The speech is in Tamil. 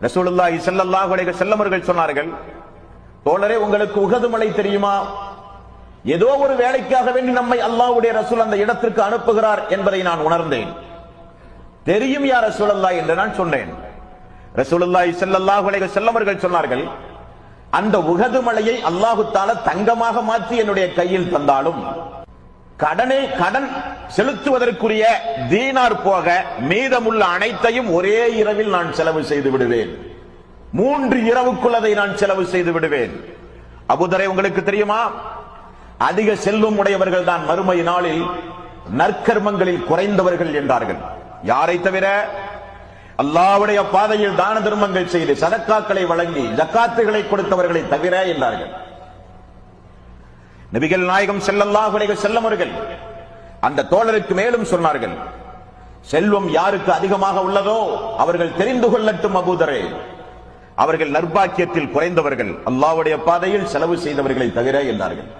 ரசூலுல்லாஹி ஸல்லல்லாஹு அலைஹி வஸல்லம் அவர்கள் சொன்னார்கள், தோழரே உங்களுக்கு உஹது மலை தெரியுமா? ஏதோ ஒரு வேலைக்காக வேண்டி நம்மை அல்லாஹ்வுடைய ரசூல் அந்த இடத்திற்கு அனுப்புகிறார் என்பதை நான் உணர்ந்தேன். தெரியும் யா ரசூலல்லாஹ் என்று நான் சொன்னேன். ரசூலுல்லாஹி ஸல்லல்லாஹு அலைஹி வஸல்லம் அவர்கள் சொன்னார்கள், அந்த உஹது மலையை அல்லாஹ் தஆலா தங்கமாக மாற்றி என்னுடைய கையில் தந்தாலும் கடன் செலுத்துவதற்குரிய தீனார் போக மீதமுள்ள அனைத்தையும் ஒரே இரவில் நான் செலவு செய்து விடுவேன். 3 இரவுக்குள் அதை நான் செலவு செய்து விடுவேன். அபூதரை உங்களுக்கு தெரியுமா, அதிக செல்வம் உடையவர்கள் தான் மறுமை நாளில் நற்கர்மங்களில் குறைந்தவர்கள் என்றார்கள். யாரை தவிர? அல்லாஹ்வுடைய பாதையில் தான தர்மங்கள் செய்து சதக்காக்களை வழங்கி ஜக்காத்துகளை கொடுத்தவர்களை தவிர என்றார்கள். நபிகள் நாயகம் ஸல்லல்லாஹு அலைஹி வஸல்லம் அவர்கள் அந்த தோழருக்கு மேலும் சொன்னார்கள், செல்வம் யாருக்கு அதிகமாக உள்ளதோ அவர்கள் தெரிந்து கொள்ளட்டும் அபூதரே, அவர்கள் நற்பாக்கியத்தில் குறைந்தவர்கள், அல்லாஹ்வுடைய பாதையில் செலவு செய்தவர்களை தவிர என்றார்கள்.